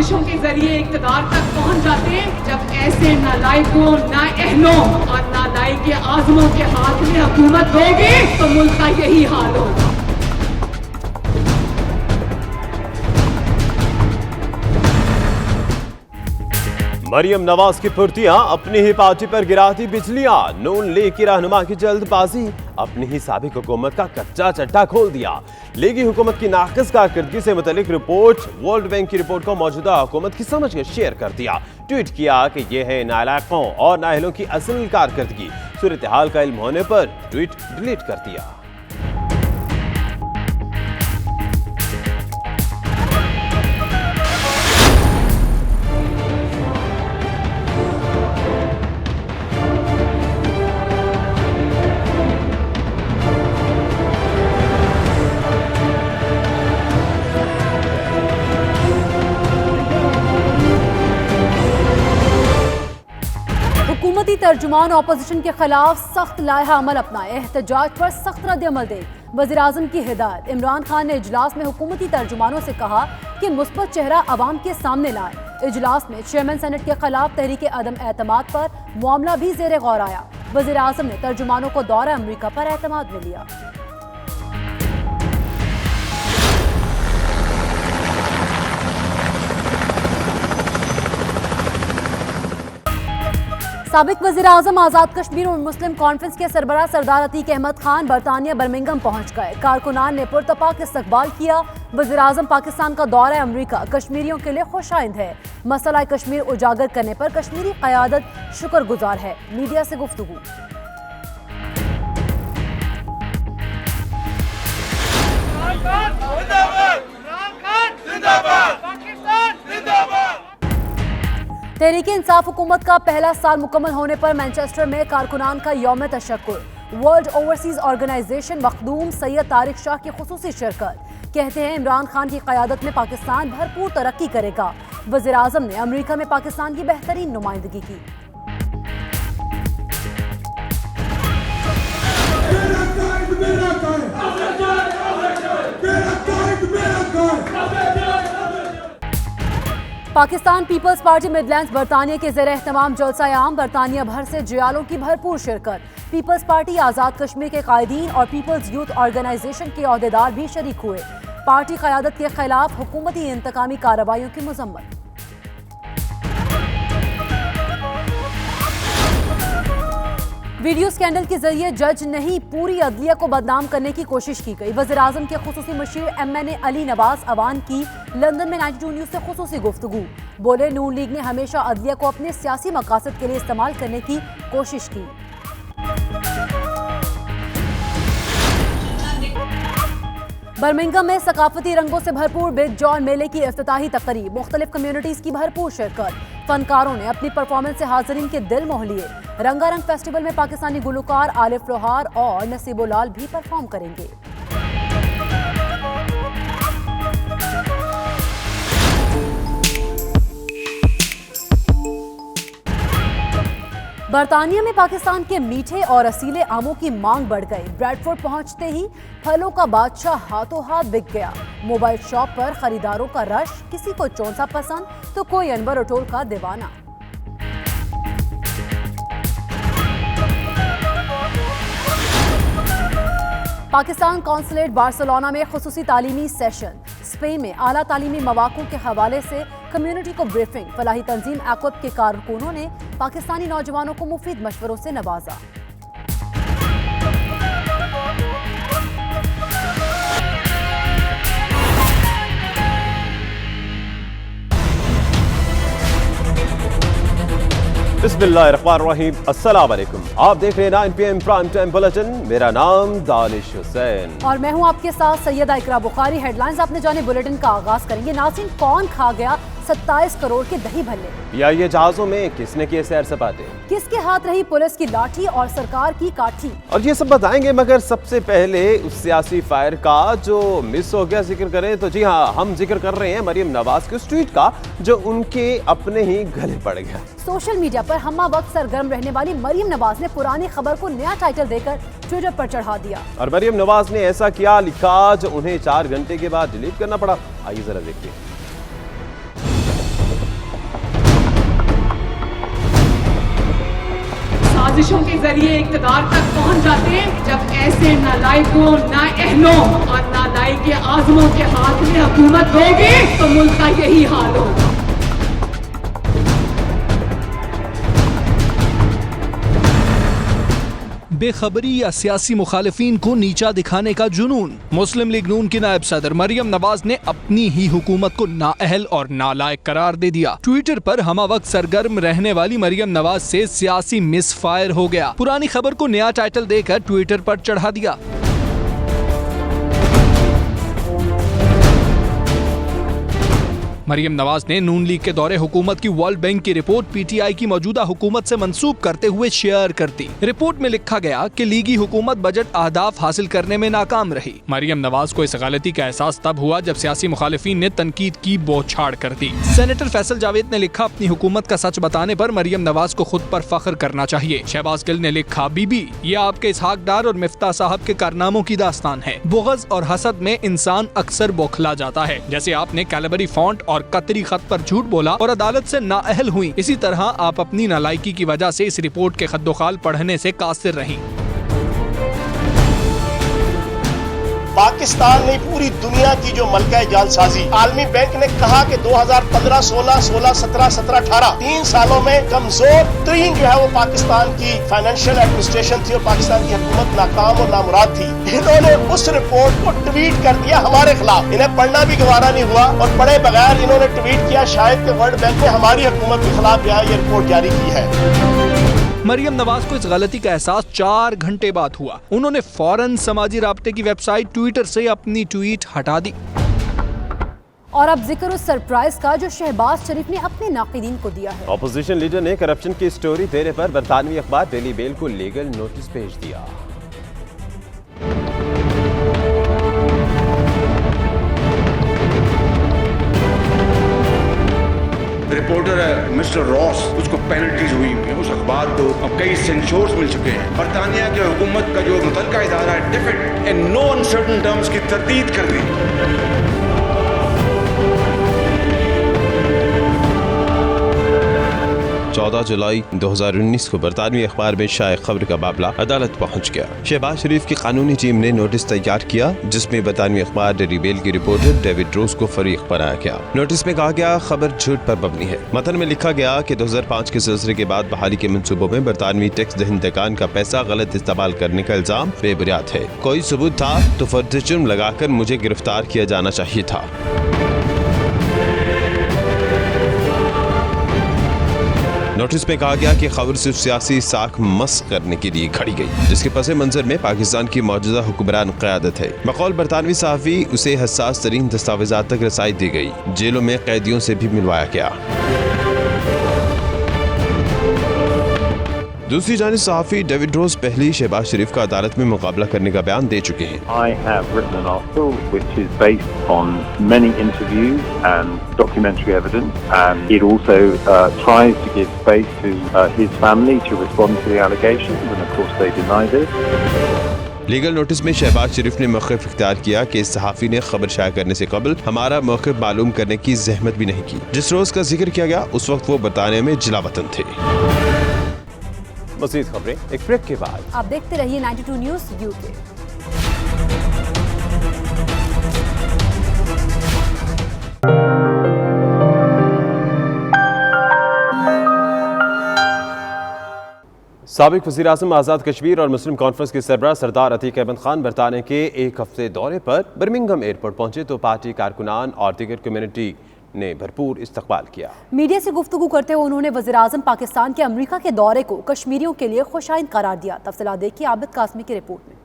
साजिशों के जरिए इक़्तिदार तक पहुंच जाते हैं, जब ऐसे नालायकों, नाअहलों और नालायक आज़मों के हाथ में हुकूमत दोगे तो मुल्क का यही हाल होगा। मरियम नवाज की फुर्तियां, अपनी ही पार्टी पर गिराती बिजलियां, नून लीग की रहनुमा की जल्दबाजी, अपनी ही साबिक हुकूमत का कच्चा चट्टा खोल दिया। लीगी हुकूमत की नाक़िस कारकर्दगी से मुतल्लिक रिपोर्ट वर्ल्ड बैंक की रिपोर्ट को मौजूदा हुकूमत की समझ के शेयर कर दिया। ट्वीट किया कि यह है नालायकों और नाअहलों की असल कारकर्दगी। सूरत हाल का इल्म होने पर ट्वीट डिलीट कर दिया। हुकूमती तर्जुमान अपोजिशन के खिलाफ सख्त लाइहा अमल अपनाए, एहतजाज पर सख्त रद्द अमल दे। वज़ीर-ए-आज़म की हिदायत। इमरान खान ने इजलास में हुकूमती तर्जुमानों से कहा कि मुस्बत चेहरा अवाम के सामने लाए। इजलास में चेयरमैन सेनेट के खिलाफ तहरीक अदम एतमाद पर मामला भी ज़ेरे गौर आया। वज़ीर-ए-आज़म ने तर्जुमानों को दौरा अमरीका पर एतमाद में लिया। साबिक वज़ीर-ए-आज़म आज़ाद कश्मीर और मुस्लिम कॉन्फ्रेंस के सरबराह सरदार अतीक अहमद खान बरतानिया बर्मिंघम पहुंच गए। कारकुनान ने पुरतपाक इस्तकबाल किया। वज़ीर-ए-आज़म पाकिस्तान का दौरा अमरीका कश्मीरियों के लिए खुशाइंद है। मसला कश्मीर उजागर करने पर कश्मीरी क़यादत शुक्रगुजार है। मीडिया से गुफ्तगू। तहरीक इंसाफ हुकूमत का पहला साल मुकम्मल होने पर मैनचेस्टर में कारकुनान का यौम तशक्कुर। World overseas organisation Makhdoom Syed Tariq Shah की खुसूसी शिरकत। कहते हैं इमरान खान की क़यादत में पाकिस्तान भरपूर तरक्की करेगा। वज़ीर-ए-आज़म ने अमरीका में पाकिस्तान की बेहतरीन नुमाइंदगी की। पाकिस्तान पीपल्स पार्टी मिडलैंड्स बरतानिया के ज़ेर एहतमाम जलसा आम। बरतानिया भर से जियालों की भरपूर शिरकत। पीपल्स पार्टी, आज़ाद कश्मीर के कायदीन और पीपल्स यूथ ऑर्गेनाइजेशन के अहदेदार भी शरीक हुए। पार्टी क़यादत के खिलाफ हुकूमती इंतकामी कार्रवाइयों की मज़म्मत। वीडियो स्कैंडल के जरिए जज नहीं पूरी अदलिया को बदनाम करने की कोशिश की गई। वज़ीर-ए-आज़म के खुसूसी मशीर MNA अली नवाज अवान की लंदन में 92 न्यूज़ से खुसूसी गुफ्तगू। बोले नून लीग ने हमेशा अदलिया को अपने सियासी मकासद के लिए इस्तेमाल करने की कोशिश की। बर्मिंघम में सकाफती रंगों से भरपूर बिग जॉन मेले की इफ्तिताही तकरीब। मुख्तलिफ कम्युनिटीज़ की भरपूर शिरकत। फनकारों ने अपनी परफॉर्मेंस से हाज़रीन के दिल मोह लिए। रंगारंग फेस्टिवल में पाकिस्तानी गुलकार आलिफ लोहार और नसीबुलाल भी परफॉर्म करेंगे। बरतानिया में पाकिस्तान के मीठे और असीले आमों की मांग बढ़ गई। ब्रेडफोर्ड पहुंचते ही फलों का बादशाह हाथों हाथ बिक गया। मोबाइल शॉप पर खरीदारों का रश, किसी को चौंसा पसंद तो कोई अनवर अटोल का दीवाना। पाकिस्तान कॉन्सुलेट बार्सिलोना में खुसूसी तालीमी सेशन। स्पेन में आला तालीमी मौक़ों के हवाले से कम्युनिटी को ब्रीफिंग। फलाही तंजीम एक्वब के कारकुनों ने पाकिस्तानी नौजवानों को मुफीद मशवरों से नवाजा। बिस्मिल्लाहिर्रहमानिर्रहीम। अस्सलाम वालेकुम। आप देख रहे हैं 9 PM प्राइम टाइम बुलेटिन। मेरा नाम दानिश हुसैन और मैं हूं आपके साथ सैयदा इकरा बुखारी। हेडलाइंस आपने जाने बुलेटिन का आगाज करेंगे। नाज़रीन, कौन खा गया 27 करोड़ के दही भल्ले? ये जहाजों में किसने किए सैर सपाटे? किसके हाथ रही पुलिस की लाठी और सरकार की काठी? और ये सब बताएंगे, मगर सबसे पहले उस सियासी फायर का जो मिस हो गया जिक्र करें तो जी हाँ, हम जिक्र कर रहे हैं मरियम नवाज के उस ट्वीट का जो उनके अपने ही गले पड़ गया। सोशल मीडिया पर हम्मा वक्त सरगर्म रहने वाली मरियम नवाज ने पुरानी खबर को नया टाइटल देकर ट्विटर पर चढ़ा दिया। और मरियम नवाज ने ऐसा क्या लिखा जो उन्हें 4 घंटे के बाद डिलीट करना पड़ा? आइए जरा देखते हैं। साजिशों के जरिए इक़्तिदार तक पहुंच जाते हैं। जब ऐसे नालायकों, नाअहलों और नालायक आज़मों के हाथ में हुकूमत दोगे तो मुल्क का यही हाल होगा। बेखबरी या सियासी मुखालिफिन को नीचा दिखाने का जुनून। मुस्लिम लीग नून की नायब सदर मरियम नवाज ने अपनी ही हुकूमत को नाअहल और नालायक करार दे दिया। ट्विटर पर हमा वक्त सरगर्म रहने वाली मरियम नवाज से सियासी मिस फायर हो गया। पुरानी खबर को नया टाइटल देकर ट्विटर पर चढ़ा दिया। मरियम नवाज ने नून लीग के दौरे हुकूमत की वर्ल्ड बैंक की रिपोर्ट पीटीआई की मौजूदा हुकूमत से मंसूब करते हुए शेयर कर दी। रिपोर्ट में लिखा गया कि लीगी हुकूमत बजट अहदाफ हासिल करने में नाकाम रही। मरियम नवाज को इस गलती का एहसास तब हुआ जब सियासी मुखालिफिन ने तनकीद की बौछार कर दी। सेनेटर फैसल जावेद ने लिखा, अपनी हुकूमत का सच बताने पर मरियम नवाज को खुद पर फख्र करना चाहिए। शहबाज गिल ने लिखा, बीबी ये आपके इसहाक डार और मिफ्ता साहब के कारनामों की दास्तान है। बुग़्ज़ और हसद में इंसान अक्सर बौखला जाता है। जैसे आपने कैलबरी फॉन्ट और कतरी खत पर झूठ बोला और अदालत से नाअहल हुई, इसी तरह आप अपनी नालायकी की वजह से इस रिपोर्ट के खद्दोखाल पढ़ने से कासिर रही। पाकिस्तान ने पूरी दुनिया की जो मलका जालसाजी, आलमी बैंक ने कहा कि 2015, 16, 17, 18 3 सालों में कमजोर तरीन जो है वो पाकिस्तान की फाइनेंशियल एडमिनिस्ट्रेशन थी और पाकिस्तान की हुकूमत नाकाम और नामुराद थी। इन्होंने उस रिपोर्ट को ट्वीट कर दिया हमारे खिलाफ। इन्हें पढ़ना भी गवारा नहीं हुआ और पढ़े बगैर इन्होंने ट्वीट किया शायद कि वर्ल्ड बैंक ने हमारी हुकूमत के खिलाफ जो है ये रिपोर्ट जारी की है। मरियम नवाज को इस गलती का एहसास 4 घंटे बाद हुआ। उन्होंने फौरन समाजी राब्ते की वेबसाइट ट्विटर से अपनी ट्वीट हटा दी। और अब जिक्र उस सरप्राइज का जो शहबाज शरीफ ने अपने नाक़िदीन को दिया है। ऑपोजिशन लीडर ने करप्शन की स्टोरी देने पर बरतानवी अखबार डेली मेल को लीगल नोटिस भेज दिया। रिपोर्टर है मिस्टर रॉस, उसको पेनल्टीज हुई हैं, उस अखबार को अब कई सेंसोर्स मिल चुके हैं। बरतानिया की हुकूमत का जो मुतलका इदारा है defect in no uncertain terms की तरदीद कर दी। 14 जुलाई 2019 को बरतानवी अखबार में शाये खबर का मामला अदालत पहुंच गया। शहबाज शरीफ की कानूनी टीम ने नोटिस तैयार किया जिसमें बरतानवी अखबार डेली मेल की रिपोर्टर डेविड रोज को फरीक बनाया गया। नोटिस में कहा गया खबर झूठ पर मबनी है। मतन में लिखा गया कि 2005 के सिलसिले के बाद बहाली के मंसूबों में बरतानवी टैक्स दहिंदगान का पैसा गलत इस्तेमाल करने का इल्जाम बेबुनियाद है। कोई सबूत था तो फर्द जुर्म लगाकर मुझे गिरफ्तार किया जाना चाहिए था। नोटिस में कहा गया कि खबर सिर्फ सियासी साख मस करने के लिए खड़ी गई, जिसके पस मंजर में पाकिस्तान की मौजूदा हुक्मरान क़यादत है। बकौल बरतानवी सहाफ़ी उसे हसास तरीन दस्तावेज़ात तक रसाई दी गई। जेलों में कैदियों से भी मिलवाया गया। दूसरी जानिब सहाफ़ी डेविड रोज पहले शहबाज शरीफ का अदालत में मुकाबला करने का बयान दे चुके हैं। I have written an article which is based on many interviews and documentary evidence, and it also tries to give space to his family to respond to the allegations, and of course they deny this. Legal notice में शहबाज शरीफ ने मौक़िफ़ इख्तियार किया कि इस सहाफ़ी ने खबर शाया करने से कबल हमारा मौक़िफ़ मालूम करने की ज़हमत भी नहीं की। जिस रोज़ का जिक्र किया गया उस वक्त वो बरतानिया में जिला वतन थे। मज़ीद खबरें एक ब्रेक के बाद। आप देखते रहिए 92 न्यूज़ यूके। साबिक वज़ीर आज़म आज़ाद कश्मीर और मुस्लिम कॉन्फ्रेंस के सरबराह सरदार अतीक अहमद खान बरतानिया के एक हफ्ते दौरे पर बर्मिंघम एयरपोर्ट पहुंचे तो पार्टी कारकुनान और दीगर कम्युनिटी ने भरपूर इस्तकबाल किया। मीडिया से गुफ्तगू करते हुए उन्होंने वज़ीर आज़म पाकिस्तान के अमरीका के दौरे को कश्मीरियों के लिए खुशाइंद करार दिया। तफसीलात देखिए आबिद कासमी की रिपोर्ट में।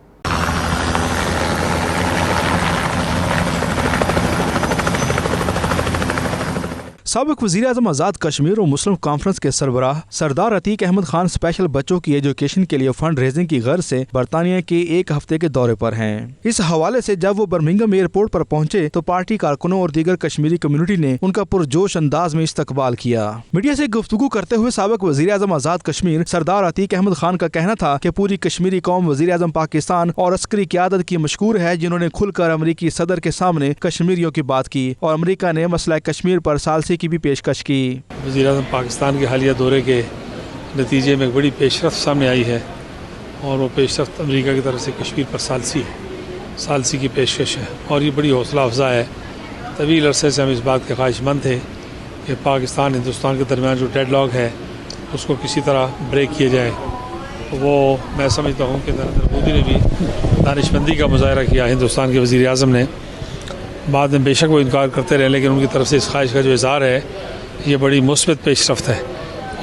साबिक वज़ीर आज़म आज़ाद कश्मीर और मुस्लिम कॉन्फ्रेंस के सरबराह सरदार अतीक अहमद खान स्पेशल बच्चों की एजुकेशन के लिए फंड रेजिंग की गर्ज से बरतानिया के एक हफ्ते के दौरे पर हैं। इस हवाले से जब वो बर्मिंघम एयरपोर्ट पर पहुंचे तो पार्टी कारकुनों और दीगर कश्मीरी कम्युनिटी ने उनका पुरजोश अंदाज में इस्तकबाल किया। मीडिया से गुफ्तगू करते हुए साबिक वज़ीर आज़म आज़ाद कश्मीर सरदार अतीक अहमद खान का कहना था कि पूरी कश्मीरी कौम वज़ीर आज़म पाकिस्तान और अस्करी क़यादत की मशकूर है, जिन्होंने खुलकर अमरीकी सदर के सामने कश्मीरियों की बात की और अमरीका ने मसला कश्मीर पर सालसी की भी पेशकश की। वज़ीर आज़म पाकिस्तान के हालिया दौरे के नतीजे में एक बड़ी पेशरफ सामने आई है और वो पेशरफ अमेरिका की तरफ से कश्मीर पर सालसी की पेशकश है और ये बड़ी हौसला अफजा है। तवील अरसे से हम इस बात के ख्वाहिशमंद थे कि पाकिस्तान हिंदुस्तान के दरमियान जो डेडलॉक है उसको किसी तरह ब्रेक किया जाए। वो मैं समझता हूँ कि नरेंद्र मोदी ने भी दानिशमंदी का मुजाहरा किया हिंदुस्तान के वज़ीर आज़म ने। बाद में बेशक वो इनकार करते रहे, लेकिन उनकी तरफ से इस ख्वाहिश का जो इज़हार है ये बड़ी मुस्बत पेशरफ्त है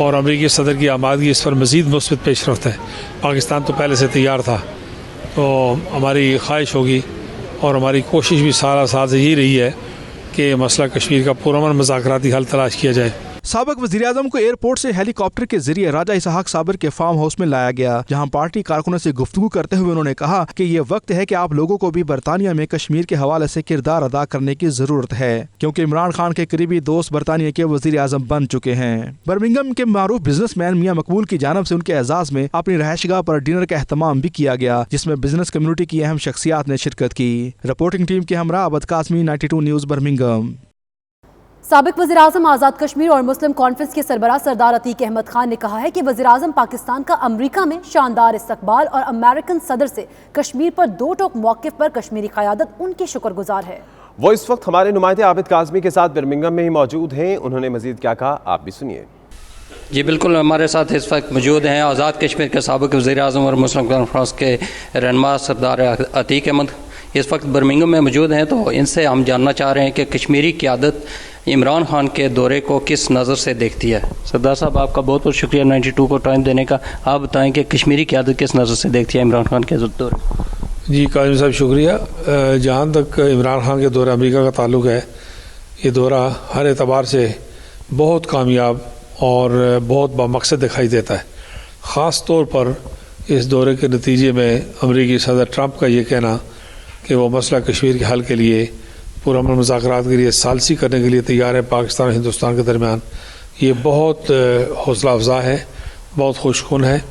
और अमरीकी सदर की आमादगी इस पर मज़ीद मुस्बत पेशरफ्त है। पाकिस्तान तो पहले से तैयार था, तो हमारी ख्वाहिश होगी और हमारी कोशिश भी सारा साल यही रही है कि मसला कश्मीर का पुरअमन मुज़ाकराती हल तलाश किया जाए। साबिक वज़ीर-ए-आज़म को एयरपोर्ट से हेलीकॉप्टर के जरिए राजा इसहाक साबिर के फार्म हाउस में लाया गया, जहां पार्टी कारकुनों से गुफ्तगू करते हुए उन्होंने कहा कि ये वक्त है कि आप लोगों को भी बरतानिया में कश्मीर के हवाले से किरदार अदा करने की जरूरत है, क्योंकि इमरान खान के करीबी दोस्त बरतानिया के वज़ीर-ए-आज़म बन चुके हैं। बर्मिंघम के मारूफ बिजनेसमैन मियां मकबूल की जानब से उनके एजाज में अपनी रहायशगाह पर डिनर का एहतमाम भी किया गया, जिसमें बिजनेस कम्युनिटी की अहम शख्सियात ने शिरकत की। रिपोर्टिंग टीम के हमरा अबद कासमी, 92 न्यूज़, बर्मिंघम। साबिक वज़ीर-ए-आज़म आज़ाद कश्मीर और मुस्लिम कॉन्फ्रेंस के सरबराह सरदार अतीक अहमद खान ने कहा है कि वज़ीर-ए-आज़म पाकिस्तान का अमरीका में शानदार इस्तकबाल और अमेरिकन सदर से कश्मीर पर दो टोक मौक़िफ़ पर कश्मीरी क़यादत उनकी शुक्रगुजार है। वो इस वक्त हमारे नुमाइंदे आबिद काज़मी के साथ बर्मिंघम में ही मौजूद हैं। उन्होंने मज़ीद क्या कहा, आप भी सुनिए। जी बिल्कुल, हमारे साथ इस वक्त मौजूद हैं आज़ाद कश्मीर के साबिक वज़ीर-ए-आज़म और मुस्लिम कॉन्फ्रेंस के रहनुमा सरदार अतीक अहमद इस वक्त बर्मिंघम में मौजूद हैं। तो इनसे हम जानना चाह रहे हैं कि कश्मीरी क़यादत इमरान खान के दौरे को किस नज़र से देखती है। सरदार साहब, आपका बहुत बहुत शुक्रिया 92 को टाइम देने का। आप बताएं कि कश्मीरी क़यादत किस नज़र से देखती है इमरान खान के दौरे। जी काजिम साहब शुक्रिया। जहाँ तक इमरान खान के दौरे अमेरिका का ताल्लुक़ है, ये दौरा हर एतबार से बहुत कामयाब और बहुत बामकसद दिखाई देता है। ख़ास तौर पर इस दौरे के नतीजे में अमेरिकी सदर ट्रंप का ये कहना कि वो मसला कश्मीर के हल के लिए पुरअमन मुज़ाकरात के लिए सालसी करने के लिए तैयार है पाकिस्तान और हिंदुस्तान के दरमियान, ये बहुत हौसला अफजा है, बहुत खुशकुन है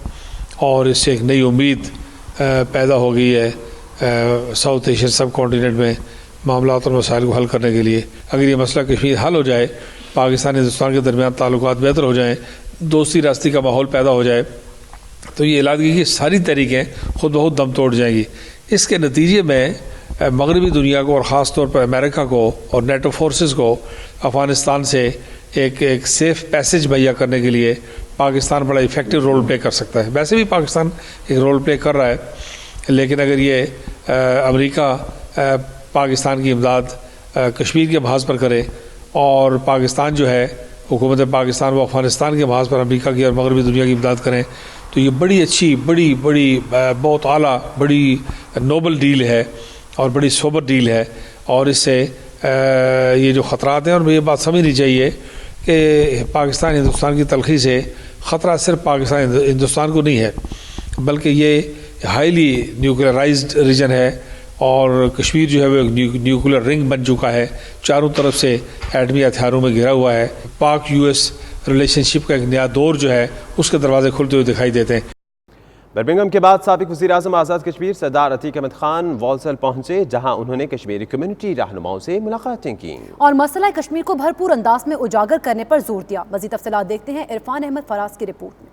और इससे एक नई उम्मीद पैदा हो गई है साउथ एशियन सब कॉन्टिनेंट में मामलात और मसाइल को हल करने के लिए। अगर ये मसला कश्मीर हल हो जाए, पाकिस्तान हिंदुस्तान के दरमियान ताल्लुकात बेहतर हो जाएँ, दोस्ती रास्ती का माहौल पैदा हो जाए, तो ये इलाके की सारी तहरीकें खुद बहुत दम तोड़ जाएंगी। इसके नतीजे में मगरबी दुनिया को और ख़ास तौर पर अमेरिका को और नेटो फोर्सेस को अफ़गानिस्तान से एक सेफ़ पैसेज मुहैया करने के लिए पाकिस्तान बड़ा इफ़ेक्टिव रोल प्ले कर सकता है। वैसे भी पाकिस्तान एक रोल प्ले कर रहा है, लेकिन अगर ये अमेरिका पाकिस्तान की इमदाद कश्मीर के महाज पर करे और पाकिस्तान जो है हुकूमत पाकिस्तान व अफ़गानिस्तान के महाज पर अमेरिका की और मगरबी दुनिया की इमदाद करें, तो ये बड़ी अच्छी बड़ी बहुत आला बड़ी नोबल डील है और बड़ी सोबर डील है। और इससे ये जो ख़तरात हैं, और ये बात समझनी चाहिए कि पाकिस्तान हिंदुस्तान की तलखी से ख़तरा सिर्फ पाकिस्तान हिंदुस्तान को नहीं है, बल्कि ये हाईली न्यूक्लियराइज्ड रीजन है और कश्मीर जो है वो एक न्यूक्लियर रिंग बन चुका है, चारों तरफ से एटमी हथियारों में घिरा हुआ है। पाक यूएस रिलेशनशिप का एक नया दौर जो है उसके दरवाजे खुलते हुए दिखाई देते हैं। बर्मिंघम के बाद साबिक वज़ीर-ए-आज़म आज़ाद कश्मीर सरदार अतीक अहमद खान वॉल्सल पहुंचे, जहां उन्होंने कश्मीरी कम्युनिटी रहनुमाओं से मुलाकातें की और मसला कश्मीर को भरपूर अंदाज में उजागर करने पर जोर दिया। मज़ीद तफसीलात देखते हैं इरफान अहमद फराज की रिपोर्ट में।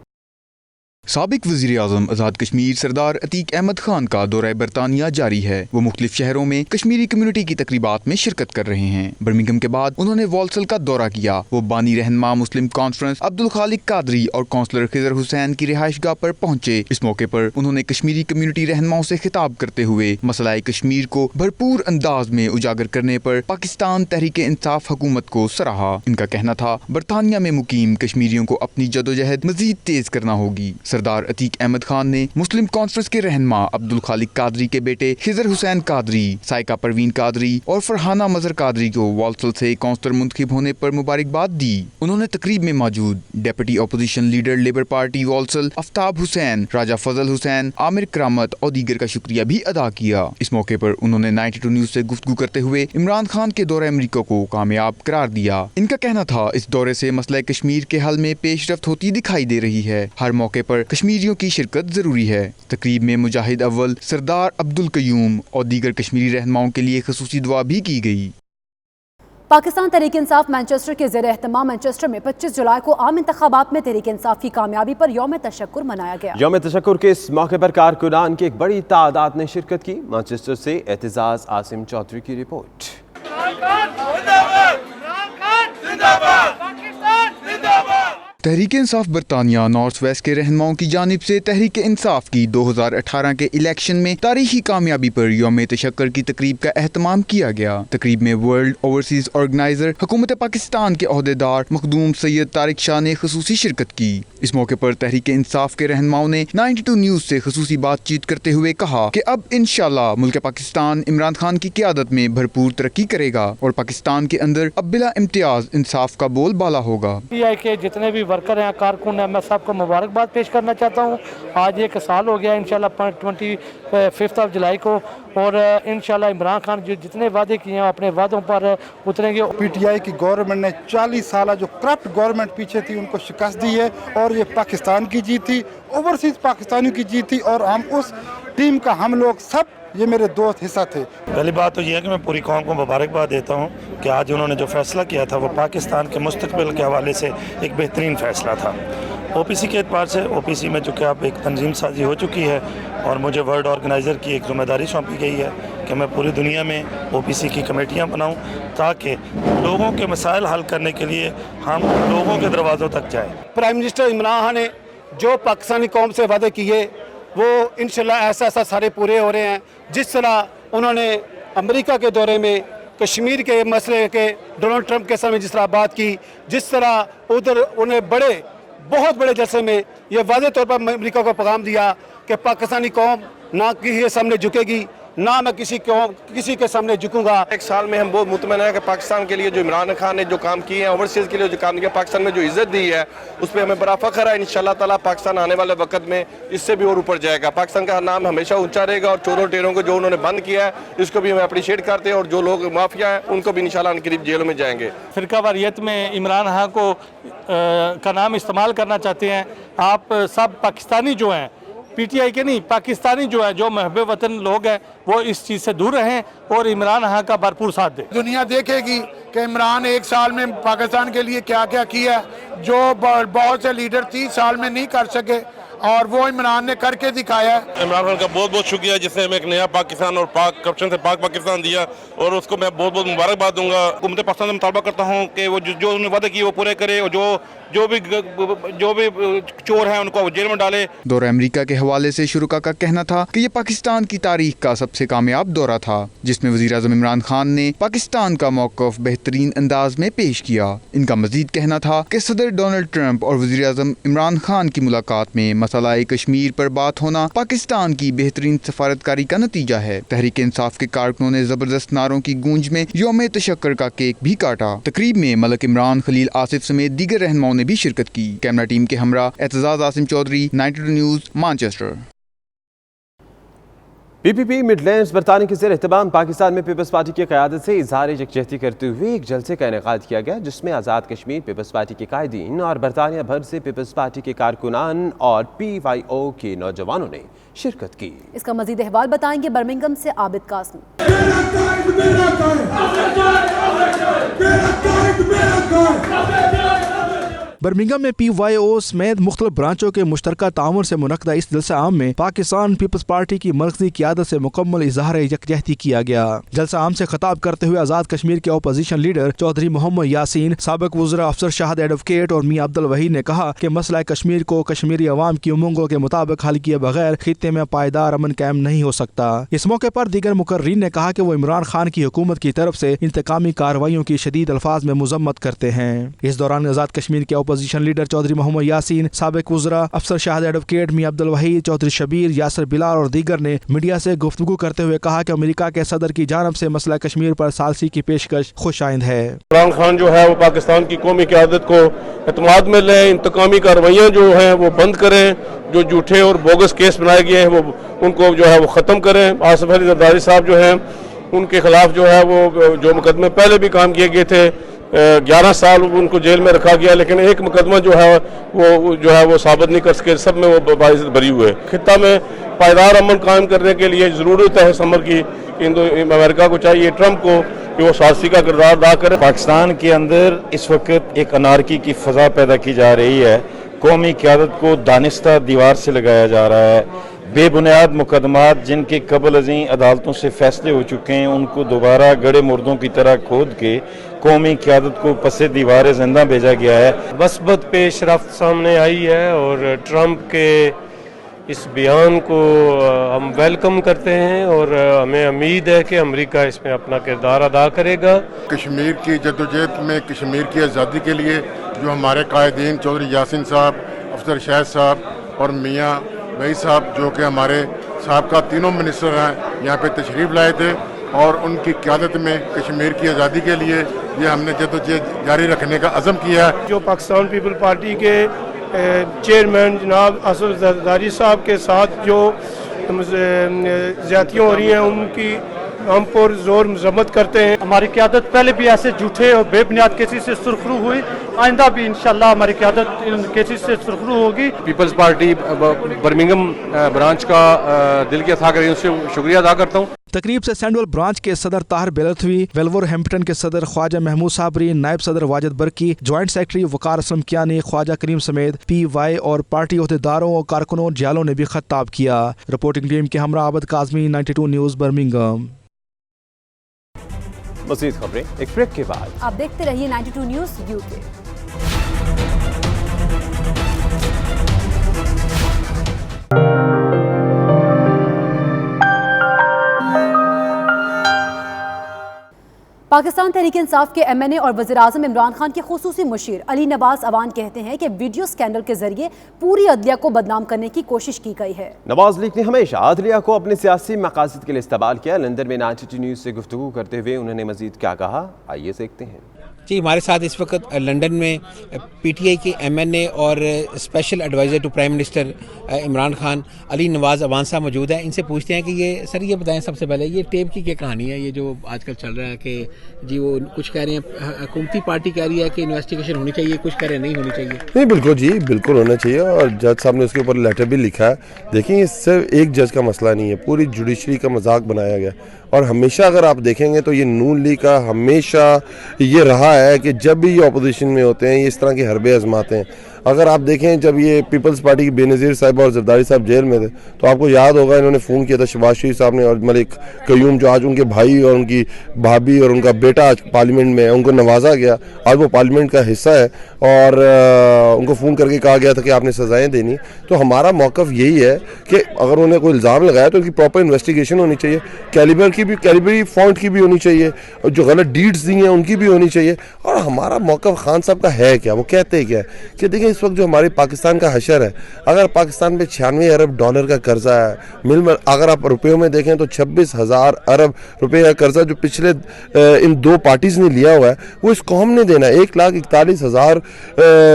साबिक वज़ीर-ए-आज़म आज़ाद कश्मीर सरदार अतीक अहमद खान का दौरा बरतानिया जारी है। वो मुख्तलिफ शहरों में कश्मीरी कम्युनिटी की तकरीबात में शिरकत कर रहे हैं। बर्मिंघम के बाद उन्होंने वॉल्सल का दौरा किया। वो बानी रहनुमा मुस्लिम कॉन्फ्रेंस अब्दुल खालिक कादरी और काउंसलर खिजर हुसैन की रिहाइशगाह पर पहुंचे। इस मौके पर उन्होंने कश्मीरी कम्युनिटी रहनुमाओं से खिताब करते हुए मसला कश्मीर को भरपूर अंदाज में उजागर करने पर पाकिस्तान तहरीक इंसाफ हुकूमत को सराहा। इनका कहना था बरतानिया में मुकीम कश्मीरियों को अपनी जदोजहद मजीद तेज करना होगी। सरदार अतीक अहमद खान ने मुस्लिम कॉन्फ्रेंस के रहनुमा अब्दुल खालिक कादरी के बेटे खिजर हुसैन कादरी, साइका परवीन कादरी और फरहाना मजहर कादरी को वॉल्सल से काउंसलर मुंतखब होने पर मुबारकबाद दी। उन्होंने तकरीब में मौजूद deputy opposition leader Labour Party Walsall Aftab Hussain, Raja Fazal Hussain, Aamir Karamat और दीगर का शुक्रिया भी अदा किया। इस मौके पर उन्होंने 92 न्यूज़ से गुफ्तगू करते हुए इमरान खान के दौरे अमेरिका को कामयाब करार दिया। इनका कहना था इस दौरे से मसला कश्मीर के हल में पेशरफ्त होती दिखाई दे रही है। हर मौके पर कश्मीरियों की शिरकत जरूरी है। तकरीब में मुजाहिद अव्वल, सरदार अब्दुल कयूम और दीगर कश्मीरी रहनुमाओं के लिए खसूसी दुआ भी की गई। पाकिस्तान तहरीक इंसाफ मैनचेस्टर के ज़ेर एहतमाम मैनचेस्टर में 25 जुलाई को आम इंतखाबात में तहरीक इंसाफ की कामयाबी पर यौम तशक्कुर मनाया गया। यौम तशक्कुर के इस मौके पर कारकुनान की एक बड़ी तादाद ने शिरकत की। मैनचेस्टर से एतजाज आसिम चौधरी की रिपोर्ट। तहरीक इंसाफ बरतानिया नॉर्थ वेस्ट के रहनुमाओं की जानिब से तहरीक इंसाफ की 2018 के इलेक्शन में तारीखी कामयाबी पर यौम तशक्कुर की तकरीब का एहतमाम किया गया। तकरीब में वर्ल्ड ओवरसीज ऑर्गेनाइजर हुकूमत पाकिस्तान के अहदेदार मखदूम सैयद तारिक शाह ने खुसूसी शिरकत की। इस मौके पर तहरीक इंसाफ के रहनुमाओं ने 92 न्यूज से खुसूसी बातचीत करते हुए कहा कि अब इंशाल्लाह मुल्क पाकिस्तान इमरान खान की क़यादत में भरपूर तरक्की करेगा और पाकिस्तान के अंदर अब बिला इम्तियाज इंसाफ का बोलबाला होगा। PTI के जितने भी वर्कर हैं, कारकुन हैं, मैं सबको मुबारकबाद पेश करना चाहता हूँ। आज एक साल हो गया इंशाल्लाह 25 जुलाई को, और इंशाल्लाह इमरान खान जो जितने वादे किए हैं अपने वादों पर उतरेंगे। PTI की गवर्नमेंट ने 40 साल जो करप्ट गवर्नमेंट पीछे थी उनको शिकस्त दी है, और ये पाकिस्तान की जीत थी, ओवरसीज पाकिस्तानियों की जीत थी, और हम उस टीम का हम लोग सब ये मेरे दोस्त हिस्सा थे। पहली बात तो ये है कि मैं पूरी कौम को मुबारकबाद देता हूँ कि आज उन्होंने जो फैसला किया था वो पाकिस्तान के मुस्तकबिल के हवाले से एक बेहतरीन फैसला था। OPC के एतबार से OPC में चूँकि अब एक तंजीम साजी हो चुकी है और मुझे वर्ल्ड ऑर्गेनाइज़र की एक जिम्मेदारी सौंपी गई है कि मैं पूरी दुनिया में OPC की कमेटियाँ बनाऊँ ताकि लोगों के मसाइल हल करने के लिए हम लोगों के दरवाज़ों तक जाएँ। प्राइम मिनिस्टर इमरान खान ने जो पाकिस्तानी कौम से वादे किए वो इंशाल्लाह ऐसा सारे पूरे हो रहे हैं। जिस तरह उन्होंने अमेरिका के दौरे में कश्मीर के मसले के डोनाल्ड ट्रंप के समय जिस तरह बात की, जिस तरह उधर उन्हें बहुत बड़े जलसे में ये वाज़ेह तौर पर अमेरिका को पैगाम दिया कि पाकिस्तानी कौम ना किसी के सामने झुकेगी, ना मैं किसी के सामने झुकूंगा। एक साल में हम बहुत मुतमईन हैं कि पाकिस्तान के लिए जो इमरान खान ने जो काम किए हैं, ओवरसीज़ के लिए जो काम किया, पाकिस्तान में जो इज्जत दी है उस पर हमें बड़ा फ़ख्र है। इंशाल्लाह ताला पाकिस्तान आने वाले वक्त में इससे भी और ऊपर जाएगा। पाकिस्तान का नाम हमेशा ऊंचा रहेगा और चोरों टेरों को जो उन्होंने बंद किया है इसको भी हमें अप्रिशिएट करते हैं, और जो लोग माफिया हैं उनको भी इंशाल्लाह अनकरीब जेलों में जाएंगे। फ़िरकावारियत में इमरान खान को का नाम इस्तेमाल करना चाहते हैं। आप सब पाकिस्तानी जो हैं, PTI के नहीं, पाकिस्तानी जो है, जो महबे वतन लोग हैं, वो इस चीज़ से दूर रहें और इमरान खान का भरपूर साथ दें। दुनिया देखेगी कि इमरान एक साल में पाकिस्तान के लिए क्या क्या किया, जो बहुत से लीडर 30 साल में नहीं कर सके, और वो इमरान ने करके दिखाया है। इमरान खान का बहुत बहुत शुक्रिया जिसने हमें एक नया पाकिस्तान और पाक करप्शन से पाक पाकिस्तान दिया, और उसको मैं बहुत बहुत मुबारकबाद दूंगा। हुकूमत पाकिस्तान से मुतालबा करता हूँ कि वो जो उन्होंने वादे किए वो पूरे करे, और जो भी चोर हैं उनको जेल में डाले। दौरा अमेरिका के हवाले से शुरुका का कहना था कि ये पाकिस्तान की तारीख का सबसे कामयाब दौरा था, जिसमें वज़ीर-ए-आज़म इमरान खान ने पाकिस्तान का मौक़िफ़ बेहतरीन अंदाज में पेश किया। इनका मज़ीद कहना था कि सदर डोनाल्ड ट्रंप और वज़ीर-ए-आज़म इमरान खान की मुलाकात में मसला कश्मीर पर बात होना पाकिस्तान की बेहतरीन सफारतकारी का नतीजा है। तहरीक इंसाफ के कारकुनों ने जबरदस्त नारों की गूंज में यौम तशक्कुर का केक भी काटा। तकरीब में मलक इमरान, खलील आसिफ समेत दीगर रहनुमाओं ने भी शिरकत की। कैमरा टीम के हमरा Aitzaz Asim Chaudhry, 92 news, Manchester. PPP Midlands बरतानिया के ज़ेर एहतमाम पाकिस्तान में पीपल्स पार्टी की क़यादत से इज़हार यकजहती करते हुए एक जलसे का इनेकाद किया गया, जिसमें आज़ाद कश्मीर पीपल्स पार्टी के कायदीन और बरतानिया भर से पीपल्स पार्टी के कारकुनान और PYO के नौजवानों ने शिरकत की। इसका मज़ीद अहवाल बताएंगे बर्मिंघम से आबिद कासमी। बर्मिंघम में PYO समेत मुख्तलिफ ब्रांचों के मुश्तरका ताउन से मुनक़दा इस जलसा आम में पाकिस्तान पीपल्स पार्टी की मरकजी क़यादत से मुकम्मल इज़हार यकजहती किया गया। जलसा आम से खिताब करते हुए आज़ाद कश्मीर के अपोजिशन लीडर चौधरी मोहम्मद यासीन, साबिक वज़रा अफसर शाहिद एडवोकेट और मियां अब्दुल वहीद ने कहा कि मसला कश्मीर को कश्मीरी अवाम की उमंगों के मुताबिक हल किए बगैर खित्ते में पायदार अमन कायम नहीं हो सकता। इस मौके पर दीगर मुकर्रीन ने कहा कि वो इमरान खान की हुकूमत की तरफ से इंतकामी कार्रवाइयों की शदीद अल्फाज में मजम्मत करते हैं। इस दौरान आज़ाद कश्मीर के अपोजिशन लीडर चौधरी मोहम्मद यासीन, साबिक वज़रा अफसर शाहिद एडवोकेट, मियां अब्दुल वहीद, चौधरी शबीर, यासर बिलाल और दीगर ने मीडिया से गुफ्तगू करते हुए कहा कि अमेरिका के सदर की जानब से मसला कश्मीर पर सालसी की पेशकश खुश आइंद है। इमरान खान जो है वो पाकिस्तान की कौमी क़यादत को एतमाद में लें, इंतकामी कार्रवाइयाँ जो हैं वो बंद करें, जो झूठे और बोगस केस बनाए गए हैं वो उनको जो है वो ख़त्म करें। आसिफ अली जरदारी साहब जो हैं उनके खिलाफ जो है वो जो मुकदमे पहले भी काम किए गए थे, 11 साल उनको जेल में रखा गया, लेकिन एक मुकदमा जो है वो साबित नहीं कर सके, सब में वो बाइज्जत बरी हुए। खित्ता में पायदार अमन कायम करने के लिए ज़रूरत है समर की अमेरिका को चाहिए, ट्रंप को, कि वो साहसी का किरदार अदा करे। पाकिस्तान के अंदर इस वक्त एक अनारकी की फ़ज़ा पैदा की जा रही है। कौमी क़यादत को दानिस्ता दीवार से लगाया जा रहा है। बेबुनियाद मुकदमात जिनके कबल अज़ीं अदालतों से फैसले हो चुके हैं, उनको दोबारा गड़े मुर्दों की तरह खोद के कौमी क़यादत को पसे दीवार ज़िंदा भेजा गया है। मस्बत पेशरफ्त सामने आई है और ट्रंप के इस बयान को हम वेलकम करते हैं और हमें उम्मीद है कि अमेरिका इसमें अपना किरदार अदा करेगा। कश्मीर की जद्दोजहद में कश्मीर की आज़ादी के लिए जो हमारे कायदीन चौधरी यासिन साहब, अफसर शाहिद साहब और मियाँ वही साहब, जो कि हमारे साहब तीनों मिनिस्टर हैं, यहाँ पे तशरीफ़ लाए थे और उनकी क़यादत में कश्मीर की आज़ादी के लिए ये हमने जद्दोजहद जारी रखने का अज़म किया है। जो पाकिस्तान पीपल पार्टी के चेयरमैन जनाब असद जरदारी साहब के साथ जो ज़्यादतियाँ हो रही हैं, उनकी हम पर जोर मजम्मत करते हैं। हमारी क़यादत पहले भी ऐसे झूठे और बेबुनियाद केसेस से सुरखरू हुई, आइंदा भी इंशाल्लाह हमारी क़यादत इन केसेस से सुरखरू होगी। पीपल्स पार्टी बर्मिंघम ब्रांच का दिल की अथा करें, उससे शुक्रिया अदा करता हूँ। तकरीब से सैंडवल ब्रांच के सदर ताहिर बेलथवी, वेल्वरहैम्पटन के सदर ख्वाजा महमूद साबरी, नायब सदर वाजिद बरकी, जॉइंट सेक्रेटरी वकार असलम कियानी, ख्वाजा करीम समेत PY और पार्टी अहदेदारों और कारकुनों जियालों ने भी खिताब किया। रिपोर्टिंग टीम के हमरा आबद काजमी, 92 न्यूज़ बर्मिंघम। मज़ीद खबरें एक ब्रेक के बाद। आप देखते रहिए 92 न्यूज़ UK। पाकिस्तान तहरीक इंसाफ के MNA और वज़ीर-ए-आज़म इमरान खान के खुसूसी मुशीर अली नवाज अवान कहते हैं कि वीडियो स्कैंडल के जरिए पूरी अदलिया को बदनाम करने की कोशिश की गई है। नवाज लीग ने हमेशा अदलिया को अपने सियासी मकासद के लिए इस्तेमाल किया। लंदन में 92 न्यूज़ से गुफ्तगू करते हुए उन्होंने मजीद क्या कहा, आइए देखते हैं। जी, हमारे साथ इस वक्त लंदन में PTI के MNA और special adviser to prime minister Imran Khan Ali Nawaz Awan साहब मौजूद हैं। इनसे पूछते हैं कि ये बताएं सबसे पहले ये टेप की क्या कहानी है, ये जो आजकल चल रहा है कि जी वो कुछ कह रहे हैं हुकूमती पार्टी कह रही है कि इन्वेस्टिगेशन होनी चाहिए, कुछ कह रहे हैं नहीं होनी चाहिए। नहीं, बिल्कुल जी, बिल्कुल होना चाहिए और जज साहब ने उसके ऊपर लेटर भी लिखा है। देखिए, ये सिर्फ एक जज का मसला नहीं है, पूरी जुडिशरी का मजाक बनाया गया और हमेशा अगर आप देखेंगे तो ये नून लीग का हमेशा ये रहा है कि जब भी ये अपोजिशन में होते हैं ये इस तरह की हरबे आजमाते हैं। अगर आप देखें जब ये पीपल्स पार्टी की बेनज़ीर साहब और जरदारी साहब जेल में थे तो आपको याद होगा इन्होंने फ़ोन किया था शहबाज शरीफ साहब ने और मलिक क्यूम, जो आज उनके भाई और उनकी भाभी और उनका बेटा आज पार्लियामेंट में है, उनको नवाजा गया, आज वो पार्लियामेंट का हिस्सा है और उनको फ़ोन करके कहा गया था कि आपने सज़ाएँ देनी। तो हमारा मौक़िफ़ यही है कि अगर उन्हें कोई इल्ज़ाम लगाया तो उनकी प्रॉपर इन्वेस्टिगेशन होनी चाहिए, कैलिबरी फॉन्ट की भी होनी चाहिए और जो गलत डीड्स दी हैं उनकी भी होनी चाहिए। और हमारा मौक़िफ़ खान साहब का है क्या, वो कहते हैं क्या कि देखिए इस वक्त जो हमारे पाकिस्तान का हशर है, अगर पाकिस्तान पे 96 अरब डॉलर का कर्जा है, अगर आप रुपयों में देखें तो 26,000 अरब रुपए का कर्जा जो पिछले इन दो पार्टीज़ ने लिया हुआ है वो इस कौम ने देना है। 1,41,000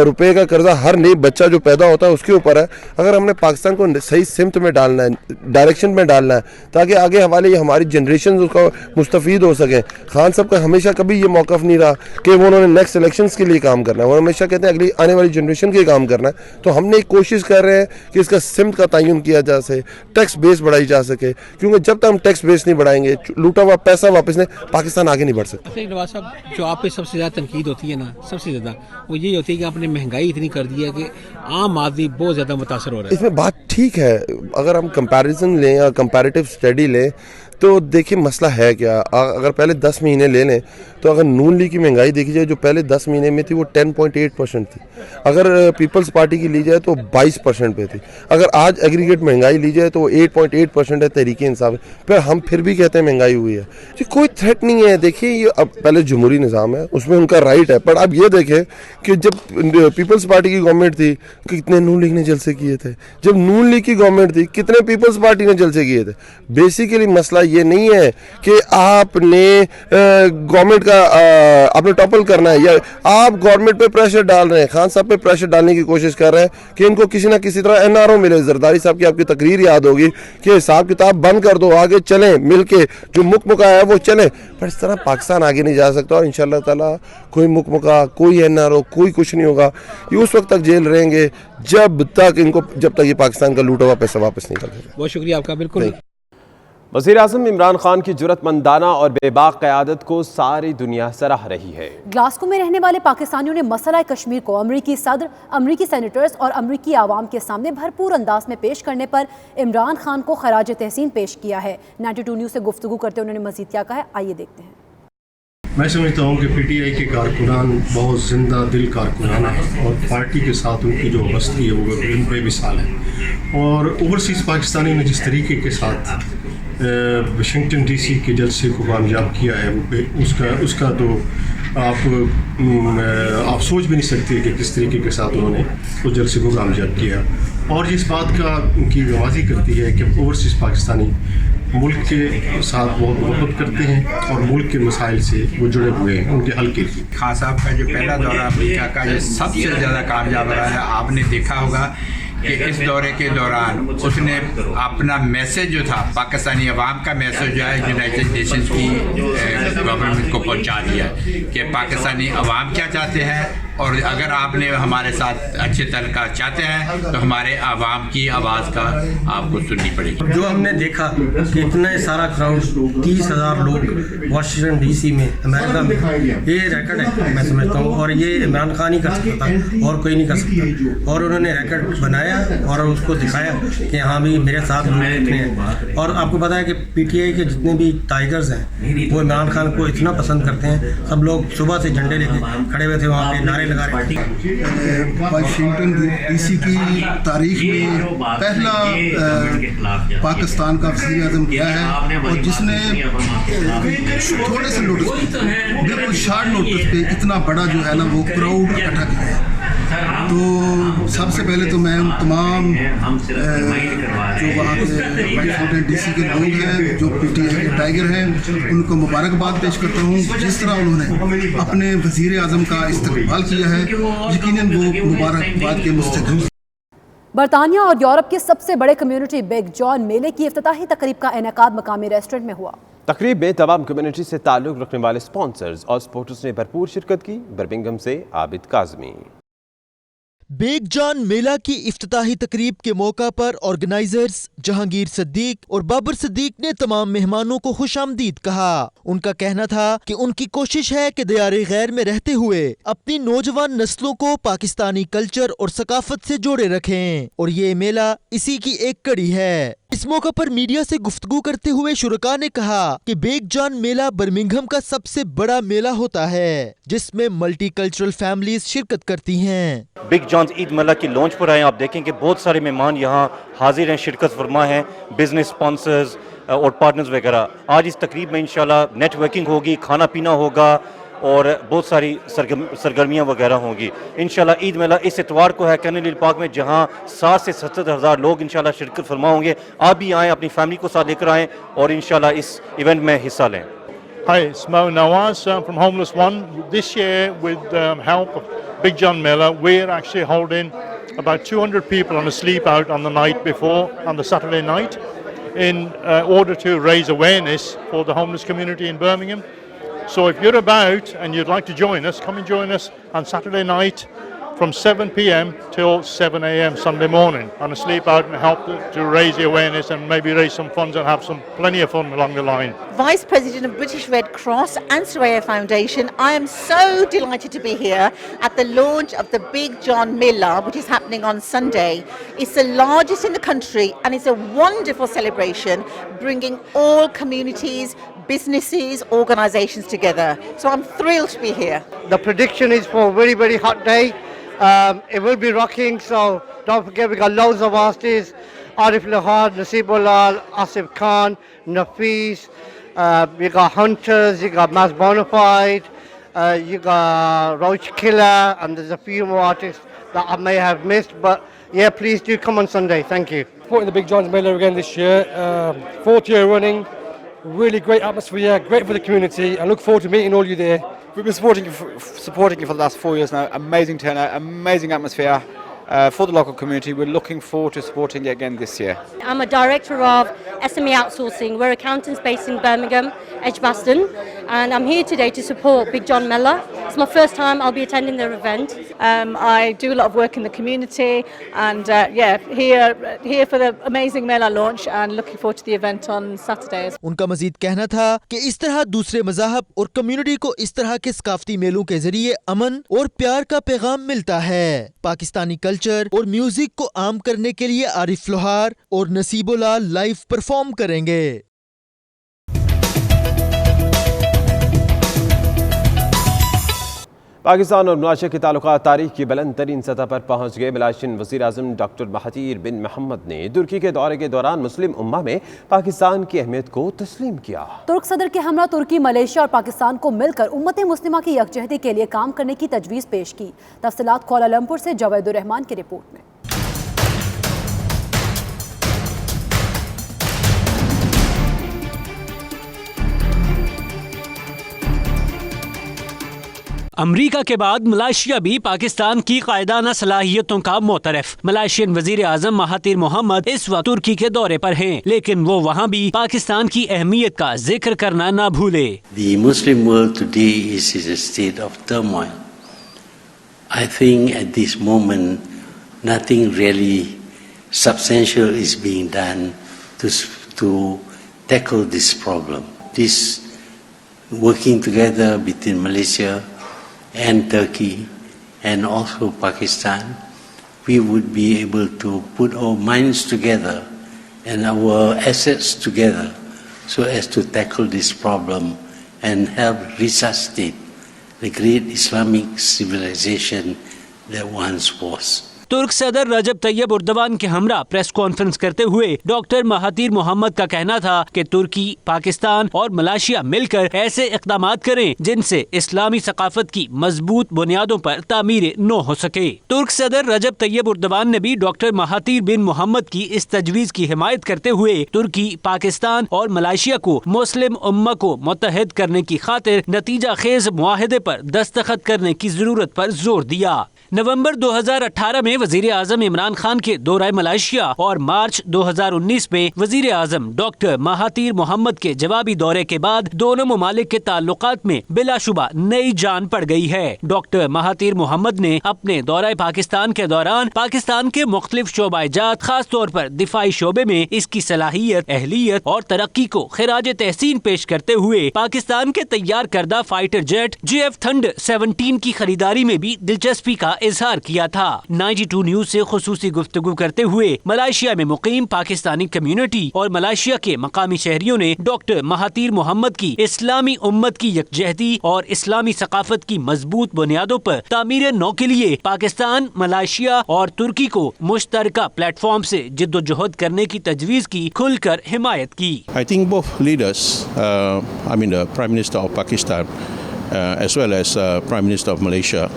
रुपये का कर्जा हर नई बच्चा जो पैदा होता है उसके ऊपर है। अगर हमने पाकिस्तान को सही सिमत में डालना है, डायरेक्शन में डालना है ताकि आगे हमारी हमारी जनरेशन उसका मुस्तफ़ीद हो सकें। खान साहब का हमेशा कभी ये मौक़िफ़ नहीं रहा कि वो उन्होंने नेक्स्ट इलेक्शंस के लिए काम करना है, वो हमेशा कहते हैं अगली आने वाली जनरेशन के काम करना है। तो हमने एक कोशिश कर रहे हैं कि इसका सिमत का तयन किया जा सके, टैक्स बेस बढ़ाई जा सके, क्योंकि जब तक हम टैक्स बेस नहीं बढ़ाएंगे, लूटा हुआ पैसा वापस नहीं, पाकिस्तान आगे नहीं बढ़ सकता। नवाज साहब, जो आप पे सबसे ज़्यादा तनकीद होती है ना, सबसे ज़्यादा वो यही होती है कि आपने महंगाई इतनी कर दी है कि आम आदमी बहुत ज़्यादा मुतासर हो रहा है। इसमें बात ठीक है, अगर हम कंपैरिजन लें या कंपैरेटिव स्टडी लें तो देखिए मसला है क्या। अगर पहले 10 महीने ले लें तो अगर नून लीग की महंगाई देखी जाए जो पहले 10 महीने में थी वो 10.8% थी, अगर पीपल्स पार्टी की ली जाए तो 22% पे थी, अगर आज एग्रीगेट महंगाई ली जाए तो वो 8.8% है तहरीक इंसाफ। पर हम फिर भी कहते हैं महंगाई हुई है जी, कोई थ्रेट नहीं है। देखिए ये अब पहले जमहूरी निज़ाम है, उसमें उनका राइट है, पर अब ये देखें कि जब पीपल्स पार्टी की गवर्नमेंट थी कितने नून लीग ने जलसे किए थे, जब नून लीग की गवर्नमेंट थी कितने पीपल्स पार्टी ने जलसे किए थे। बेसिकली मसला ये नहीं है कि आपने गवर्नमेंट का आपने टॉपल करना है या आप गवर्नमेंट पे प्रेशर डाल रहे हैं, खान साहब पे प्रेशर डालने की कोशिश कर रहे हैं कि इनको किसी ना किसी तरह NRO मिले। जरदारी साहब की आपकी तकरीर याद होगी कि हिसाब किताब बंद कर दो, आगे चलें मिलके, जो मुकमुका है वो चले, पर इस तरह पाकिस्तान आगे नहीं जा सकता। और इंशाअल्लाह ताला कोई मुकमुका, कोई NRO, कोई कुछ नहीं होगा। ये उस वक्त तक जेल रहेंगे जब तक ये पाकिस्तान का लूटा हुआ पैसा वापस नहीं कर देगा। बहुत शुक्रिया आपका। बिल्कुल वज़ीर-ए-आज़म इमरान खान की जुर्रतमंदाना और बेबाक क़यादत को सारी दुनिया सराह रही है। ग्लासगो में रहने वाले पाकिस्तानियों ने मसला कश्मीर को अमरीकी सदर, अमरीकी सेनेटर्स और अमरीकी आवाम के सामने भरपूर अंदाज में पेश करने पर इमरान खान को खराज तहसीन पेश किया है। 92 न्यूज़ से गुफ्तगू करते उन्होंने मज़ीद क्या कहा है, आइए देखते हैं। मैं समझता हूँ कि पीटीआई के कारकुनान बहुत ज़िंदा दिल कारकुनान हैं और पार्टी के साथ उनकी जो बस्ती है वो बेमिसाल है। और ओवरसीज़ पाकिस्तानी ने जिस तरीके के साथ वाशिंगटन डीसी के जलसे को कामयाब किया है उसका तो आप सोच भी नहीं सकते कि किस तरीके के साथ उन्होंने उस जलसे को कामयाब किया। और इस बात का की गवाही करती है कि ओवरसीज़ पाकिस्तानी मुल्क के साथ बहुत मोहब्बत करते हैं और मुल्क के मसाइल से वो जुड़े हुए हैं उनके हल के लिए। खान साहब का जो पहला दौरा अमेरिका का जो सबसे ज़्यादा कामयाब रहा है, आपने देखा होगा कि इस दौरे के दौरान उसने अपना मैसेज जो था पाकिस्तानी अवाम का मैसेज जो है यूनाइटेड नेशंस की गवर्नमेंट को पहुंचा दिया कि पाकिस्तानी अवाम क्या चाहते हैं और अगर आपने हमारे साथ अच्छे तल्लुकात चाहते हैं तो हमारे अवाम की आवाज़ का आपको सुननी पड़ेगी। जो हमने देखा कि इतना सारा क्राउड 30,000 लोग वाशिंगटन डीसी में अमेरिका में, ये रिकॉर्ड है मैं समझता हूँ और ये इमरान खान ही कर सकता था और कोई नहीं कर सकता। और उन्होंने रिकॉर्ड बनाया और उसको दिखाया कि हाँ भी मेरे साथ लोग कितने हैं। और आपको पता है कि पीटीआई के जितने भी टाइगर्स हैं वो इमरान खान को इतना पसंद करते हैं, सब लोग सुबह से झंडे लेके खड़े हुए थे वहाँ पे, नारे लगा रहे थे। वाशिंगटन डीसी की तारीख में पहला पाकिस्तान का वज़ीर-ए-आज़म गया है और जिसने थोड़े से नोटिस पे, बिल्कुल शॉर्ट नोटिस पे इतना बड़ा जो है ना वो क्राउड इकट्ठा किया है। तो सबसे पहले तो मैं तमाम जो वहाँ के वाशिंगटन डीसी के लोग हैं, जो पीटीआई के टाइगर हैं, उनको मुबारकबाद पेश करता हूँ। जिस तरह उन्होंने अपने वज़ीर-ए-आज़म का इस्तकबाल किया है, यकीनन वो मुबारकबाद के मुस्तहिक़ हैं। बरतानिया और यूरोप के सबसे बड़े कम्युनिटी बिग जॉन मेले की इफ्तिताही तकरीब का इनेकाद मकामी रेस्टोरेंट में हुआ। तकरीब में तमाम कम्युनिटी से ताल्लुक़ रखने वाले स्पॉन्सर्स और सपोर्टर्स ने भरपूर शिरकत की। बर्मिंघम से आबिद काज़मी। बिग जॉन मेला की इफ्तिताही तकरीब के मौका पर ऑर्गेनाइजर्स जहांगीर सिद्दीक और बाबर सिद्दीक ने तमाम मेहमानों को खुशामदीद कहा। उनका कहना था कि उनकी कोशिश है कि दियारे गैर में रहते हुए अपनी नौजवान नस्लों को पाकिस्तानी कल्चर और सकाफत से जोड़े रखें और ये मेला इसी की एक कड़ी है। इस मौका पर मीडिया से गुफ्तगू करते हुए शुरका ने कहा कि बिग जॉन मेला बर्मिंघम का सबसे बड़ा मेला होता है जिसमें मल्टी कल्चरल फैमिलीज शिरकत करती हैं। बिग जॉन ईद मेला की लॉन्च पर आए, आप देखें कि बहुत सारे मेहमान यहाँ हाजिर हैं, शिरकत फरमा हैं, बिजनेस स्पॉन्सर्स और पार्टनर्स वगैरह। आज इस तकरीब में इंशाल्लाह नेटवर्किंग होगी, खाना पीना होगा और बहुत सारी सरगर्मियाँ वगैरह होंगी। इंशाल्लाह ईद मेला इस इतवार को है कर्नल हिल पार्क में, जहाँ 60 से 70 हज़ार लोग इंशाल्लाह शिरकत फरमा होंगे। आप भी आएँ, अपनी फैमिली को साथ लेकर आएँ और इंशाल्लाह इस इवेंट में हिस्सा लें। Hi, it's Mo Nawaz from Homeless One. This year, with help of Big John Miller, we're actually holding about 200 people on a sleep out on the night before, on the Saturday night, in order to raise awareness for the homeless community in Birmingham. So if you're about and you'd like to join us, come and join us on Saturday night from 7 p.m. till 7 a.m. Sunday morning on a sleep out and help to raise the awareness and maybe raise some funds and have plenty of fun along the line. Vice President of British Red Cross and Soraya Foundation, I am so delighted to be here at the launch of the Big John Miller, which is happening on Sunday. It's the largest in the country and it's a wonderful celebration bringing all communities, businesses, organisations together. So I'm thrilled to be here. The prediction is for a very, very hot day. It will be rocking, so don't forget we got loads of artists. Arif Lahad, Nasibullah, Asif Khan, Nafis, you got Hunters, you got Mass Bonafide, you got Roach Killer, and there's a few more artists that I may have missed, but yeah, please do come on Sunday. Thank you. Supporting the Big John's Miller again this year, 4th year running. Really great atmosphere, great for the community. I look forward to meeting all you there. We've been supporting you for the last 4 years now. Amazing turnout, amazing atmosphere for the local community. We're looking forward to supporting you again this year. I'm a director of SME Outsourcing. We're accountants based in Birmingham, Edgbaston. and I'm here today to support Big John Mela. It's my first time I'll be attending their event. I do a lot of work in the community, and here for the amazing Mela launch, and looking forward to the event on Saturday. उनका मजीद कहना था कि इस तरह दूसरे मज़ाहब और community को इस तरह के सकाफती मेलों के जरिए अमन और प्यार का पैगाम मिलता है। पाकिस्तानी कल्चर और म्यूजिक को आम करने के लिए आरिफ लोहार और नसीबुल्लाह लाइव परफॉर्म करेंगे। पाकिस्तान और मलेशिया के ताल्लुकात तारीख की बुलंद तरीन सतह पर पहुँच गए। मलेशियन वज़ीर आज़म डॉक्टर महातीर बिन मोहम्मद ने तुर्की के दौरे के दौरान मुस्लिम उम्मा में पाकिस्तान की अहमियत को तस्लीम किया। तुर्क सदर के हमरा तुर्की, मलेशिया और पाकिस्तान को मिलकर उम्मत मुस्लिमा की यकजहती के लिए काम करने की तजवीज़ पेश की। तफसीलात कुआलालंपुर से जावेदुर रहमान की रिपोर्ट में। अमरीका के बाद मलेशिया भी पाकिस्तान की कायदाना सलाहियतों का मोतरफ। मलेशियन वजीर आज़म महातीर मोहम्मद इस वक्त तुर्की के दौरे पर हैं, लेकिन वो वहाँ भी पाकिस्तान की अहमियत का जिक्र करना ना भूले। The Muslim world today is in a state of turmoil. I think at this moment nothing really substantial is being done to tackle this problem. This working together between Malaysia and Turkey and also Pakistan, we would be able to put our minds together and our assets together so as to tackle this problem and help resuscitate the great Islamic civilization that once was. तुर्क सदर रजब Tayyab Erdogan के हमरा press conference करते हुए doctor Mahathir Mohammad का कहना था कि तुर्की, पाकिस्तान और मलेशिया मिलकर ऐसे इक़दामात करें जिनसे इस्लामी सकाफत की मजबूत बुनियादों पर तामीर न हो सके। तुर्क सदर रजब तैयब उर्दवान ने भी डॉक्टर महातीर बिन मोहम्मद की इस तजवीज़ की हिमायत करते हुए तुर्की, पाकिस्तान और मलेशिया को मुस्लिम उम्मा को मुत्तहद करने की खातिर नतीजा खेज मुआहदे पर दस्तखत करने की जरूरत पर जोर दिया। नवंबर 2018 में वजीर आज़म इमरान खान के दौरे मलेशिया और मार्च 2019 में वजीर आज़म डॉक्टर महातीर मोहम्मद के जवाबी दौरे के बाद दोनों ममालिक के ताल्लुकात में बिलाशुबा नई जान पड़ गई है। डॉक्टर महातीर मोहम्मद ने अपने दौरे पाकिस्तान के दौरान पाकिस्तान के मुख्तलिफ शोबाजात, खास तौर पर दिफाई शोबे में इसकी सलाहियत, अहलियत और तरक्की को खिराज तहसीन पेश करते हुए पाकिस्तान के तैयार करदा फाइटर जेट JF Thunder 17 की खरीदारी में भी दिलचस्पी का इजहार किया था। 92 न्यूज से खुसूसी गुफ्तगू करते हुए मलेशिया में मुकीम पाकिस्तानी कम्युनिटी और मलेशिया के मकामी शहरियों ने डॉक्टर महातीर मोहम्मद की इस्लामी उम्मत की यकजहती और इस्लामी सकाफत की मजबूत बुनियादों पर तामीर नौ के लिए पाकिस्तान, मलेशिया और तुर्की को मुश्तरका प्लेटफॉर्म से जिद्दोजहद करने की तजवीज़ की खुलकर हिमायत की। I think both leaders, the Prime Minister of Pakistan as well as Prime Minister of Malaysia,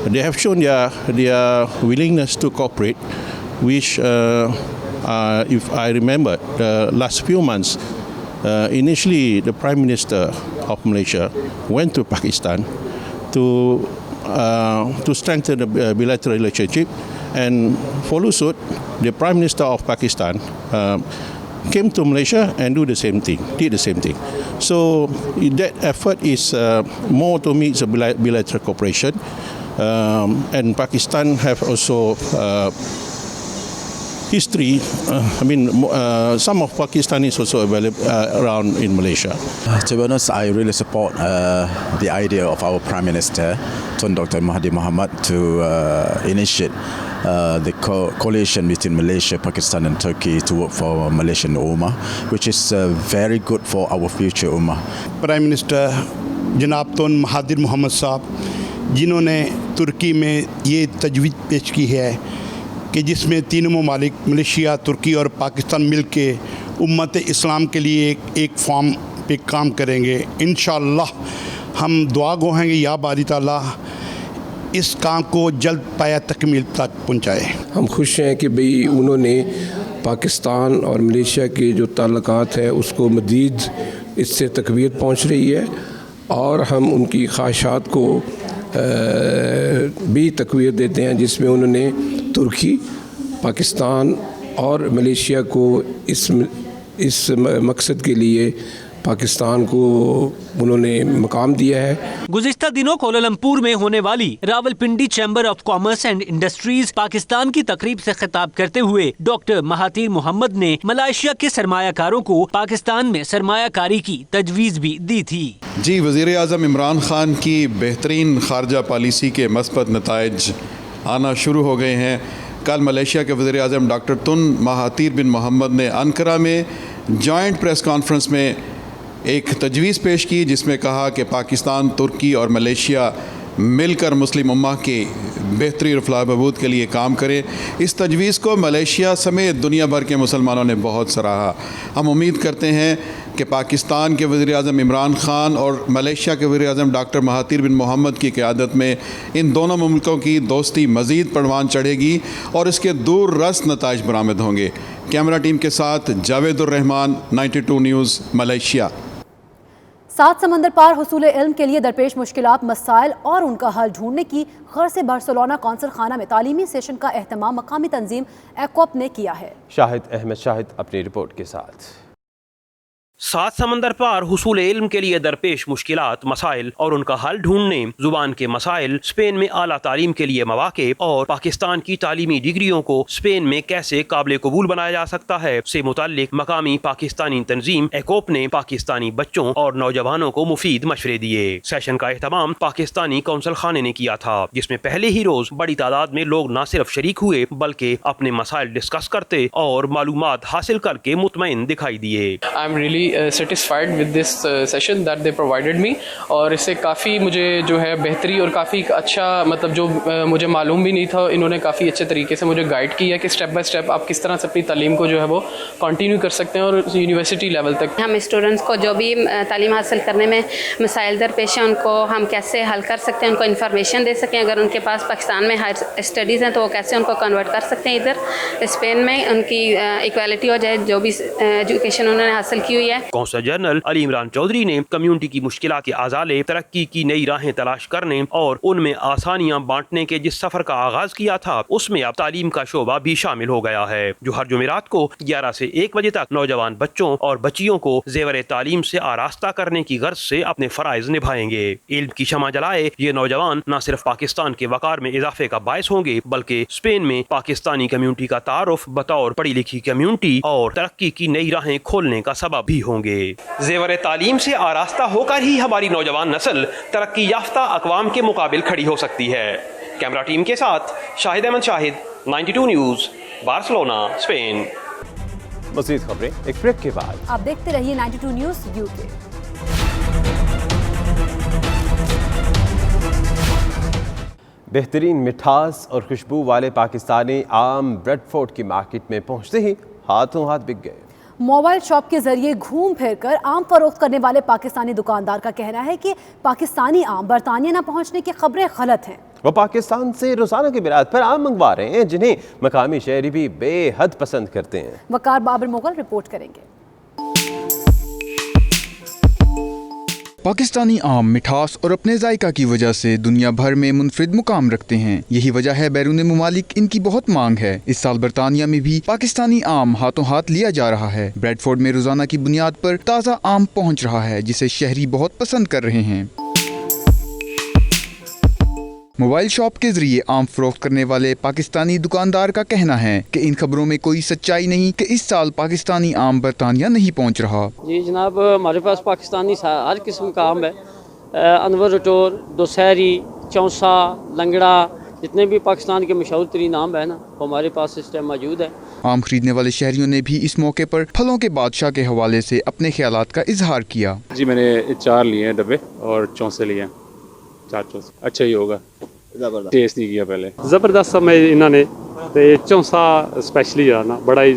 they have shown their willingness to cooperate, which, if I remember, the last few months, initially the Prime Minister of Malaysia went to Pakistan to strengthen the bilateral relationship, and follow suit, the Prime Minister of Pakistan came to Malaysia and did the same thing. So that effort is more, to me, it's a bilateral cooperation. And Pakistan have also history. Some of Pakistanis also available around in Malaysia. To be honest, I really support the idea of our Prime Minister, Dr. Mahathir Mohamad, to initiate the coalition between Malaysia, Pakistan and Turkey to work for Malaysian Ummah, which is very good for our future Ummah. Prime Minister जनाब तोन Mahathir Mohammad साहब, जिन्होंने तुर्की में ये तजवीज़ पेश की है कि जिसमें तीनों ममालिक मलेशिया, तुर्की और पाकिस्तान मिल के उम्मत इस्लाम के लिए एक फॉर्म पे काम करेंगे। इंशाअल्लाह हम दुआ गो हैं कि या बारी ताला इस काम को जल्द पाया तकमील तक पहुँचाए। हम खुश हैं कि भाई उन्होंने पाकिस्तान और मलेशिया के जो ताल्लुकात हैं उसको मज़ीद इससे तकवीत पहुँच रही है, और हम उनकी ख्वाहिशात को भी तकवीत देते हैं, जिसमें उन्होंने तुर्की, पाकिस्तान और मलेशिया को इस मकसद के लिए पाकिस्तान को उन्होंने मकाम दिया है। गुज़िश्ता दिनों कोलालमपुर में होने वाली Rawalpindi chamber of commerce and industries Pakistan की तकरीब से खिताब करते हुए डॉक्टर महातीर मोहम्मद ने मलेशिया के सरमायाकारों को पाकिस्तान में सरमायाकारी की तजवीज़ भी दी थी। जी, वज़ीर आज़म इमरान खान की बेहतरीन खारजा पॉलिसी के मस्बत नताइज आना शुरू हो गए हैं। कल मलेशिया के वज़ीर आज़म डॉक्टर तुन महातीर बिन मोहम्मद ने अंकारा में जॉइंट प्रेस कॉन्फ्रेंस में एक तजवीज़ पेश की, जिसमें कहा कि पाकिस्तान, तुर्की और मलेशिया मिलकर मुस्लिम उम्मा के बेहतरी और फलाह बहबूद के लिए काम करे। इस तजवीज़ को मलेशिया समेत दुनिया भर के मुसलमानों ने बहुत सराहा। हम उम्मीद करते हैं कि पाकिस्तान के वज़ीर आज़म इमरान खान और मलेशिया के वज़ीर आज़म डॉक्टर महातीर बिन मोहम्मद की क़यादत में इन दोनों मुल्कों की दोस्ती मज़ीद परवान चढ़ेगी और इसके दूर रस नताइज बरामद होंगे। कैमरा टीम के साथ जावेदुर रहमान, 92 न्यूज़, मलेशिया। सात समंदर पार हुसूल इल्म के लिए दरपेश मुश्किलात, मसाइल और उनका हल ढूंढने की गर्ज से बार्सिलोना कौंसल खाना में तालीमी सेशन का एहतमाम मकामी तंजीम ECOP ने किया है। शाहिद अहमद शाहिद अपनी रिपोर्ट के साथ। सात समंदर पार हुसूल इल्म के लिए दरपेश मुश्किलात, मसाइल और उनका हल ढूंढने, जुबान के मसाइल, स्पेन में आला तालीम के लिए मौके और पाकिस्तान की तालीमी डिग्रियों को स्पेन में कैसे काबिल कबूल बनाया जा सकता है से मुताल्लिक मकामी पाकिस्तानी तंजीम ECOP ने पाकिस्तानी बच्चों और नौजवानों को मुफीद मशवरे दिए। सेशन का एहतमाम पाकिस्तानी कौंसल खाने ने किया था, जिसमें पहले ही रोज बड़ी तादाद में लोग न सिर्फ शरीक हुए बल्कि अपने मसाइल डिस्कस करते और मालूमात हासिल करके मुतमईन दिखाई दिए। Satisfied with this session that they provided me, और इससे काफ़ी मुझे जो है बेहतरी और काफ़ी अच्छा, मतलब जो मुझे मालूम भी नहीं था, इन्होंने काफ़ी अच्छे तरीके से मुझे गाइड किया कि स्टेप बाय स्टेप आप किस तरह से अपनी तालीम को जो है वो कंटिन्यू कर सकते हैं और यूनिवर्सिटी लेवल तक। हम स्टूडेंट्स को जो भी तालीम हासिल करने में मसाइल दरपेश हैं उनको हम कैसे हल कर सकते हैं, उनको इन्फॉर्मेशन दे सकें। अगर उनके पास पाकिस्तान में हायर स्टडीज़ हैं तो वो कैसे उनको कन्वर्ट कर सकते हैं इधर स्पेन में, उनकी इक्वालिटी हो जाए जो भी एजुकेशन उन्होंने हासिल की हुई है। कौंसल जनरल अली इमरान चौधरी ने कम्युनिटी की मुश्किलात के आज़ाले, तरक्की की नई राहें तलाश करने और उनमें आसानियां बांटने के जिस सफर का आगाज किया था उसमें अब तालीम का शोबा भी शामिल हो गया है, जो हर जुमेरात को 11 से 1 बजे तक नौजवान बच्चों और बच्चियों को जेवर तालीम से आरास्ता करने की गर्ज से अपने फराइज निभाएंगे। इल्म की शमा जलाए ये नौजवान न सिर्फ पाकिस्तान के वकार में इजाफे का बायस होंगे बल्कि स्पेन में पाकिस्तानी कम्युनिटी का तारुफ बतौर पढ़ी लिखी कम्युनिटी और तरक्की की नई राहें खोलने का सबब भी होंगे। जेवर तालीम से आरास्ता होकर ही हमारी नौजवान नस्ल तरक्की याफ्ता अक़वाम के मुकाबिल खड़ी हो सकती है। कैमरा टीम के साथ Shahid Ahmed Shahid, 92 news, Barcelona, Spain. मज़ीद खबरें एक ब्रेक के बाद। आप देखते रहिए 92 न्यूज़ UK। बेहतरीन मिठास और खुशबू वाले पाकिस्तानी आम ब्रेडफोर्ड की मार्केट में पहुंचते ही हाथों हाथ बिक गए। मोबाइल शॉप के जरिए घूम फिर कर आम फरोख्त करने वाले पाकिस्तानी दुकानदार का कहना है कि पाकिस्तानी आम बरतानिया न पहुंचने की खबरें गलत हैं। वो पाकिस्तान से रोजाना की बिराद पर आम मंगवा रहे हैं, जिन्हें मकामी शहरी भी बेहद पसंद करते हैं। वकार बाबर मुगल रिपोर्ट करेंगे। पाकिस्तानी आम मिठास और अपने जायका की वजह से दुनिया भर में मुनफरिद मुकाम रखते हैं। यही वजह है बैरून मुमालिक इनकी बहुत मांग है। इस साल बरतानिया में भी पाकिस्तानी आम हाथों हाथ लिया जा रहा है। ब्रेडफोर्ड में रोजाना की बुनियाद पर ताज़ा आम पहुंच रहा है, जिसे शहरी बहुत पसंद कर रहे हैं। मोबाइल शॉप के जरिए आम फरोख्त करने वाले पाकिस्तानी दुकानदार का कहना है कि इन खबरों में कोई सच्चाई नहीं कि इस साल पाकिस्तानी आम बरतानिया नहीं पहुंच रहा। जी जनाब, हमारे पास पाकिस्तानी हर किस्म का आम है। अनवर रटोर, दोसहरी, चौंसा, लंगड़ा, जितने भी पाकिस्तान के मशहूर तरीन आम है ना, वो हमारे पास इस टाइम मौजूद है। आम खरीदने वाले शहरियों ने भी इस मौके पर फलों के बादशाह के हवाले से अपने ख्यालात का इजहार किया। जी मैंने 4 लिए हैं डब्बे और चौंसे लिए हैं। 4 चौंसे अच्छा ही होगा, टेस्ट नहीं किया पहले। ज़बरदस्त समय इन्होंने चौंसा स्पेशली जो है ना बड़ा ही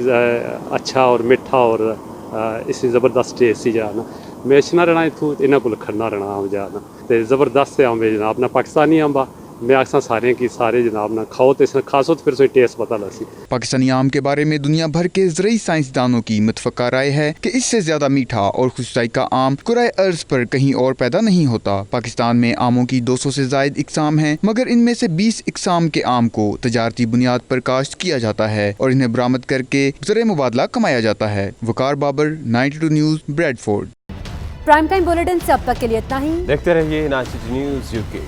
अच्छा और मिठा और इसी ज़बरदस्त टेस्ट ही जो है ना मैं इतना रहना इतों इन्हों को खड़ना रहना आम जो है ना तो ज़बरदस्त आम है जनाब ना पाकिस्तानी आम बा। मैं आखसा सारे की सारे जनाब ना खाओ तो खासो तो फिर सो टेस्ट पता लसी। पाकिस्तानी आम के बारे में दुनिया भर के ज़रूरी साइंसदानों की मुतफ़क़ा राय है कि इससे ज़्यादा मीठा और खुशजायका आम कुराए अर्ज़ पर कहीं और पैदा नहीं होता। पाकिस्तान में आमों की 200 से ज़ायद इक़साम हैं, मगर इनमें से 20 इक़साम के आम को तजारती बुनियाद पर काश्त किया जाता है और इन्हें बरामद करके ज़र मुबादला कमाया जाता है। Waqar Babar, 92 news, Bradford. Prime time bulletin से अब तक के लिए इतना ही। देखते रहिए नासिक न्यूज़ यूके।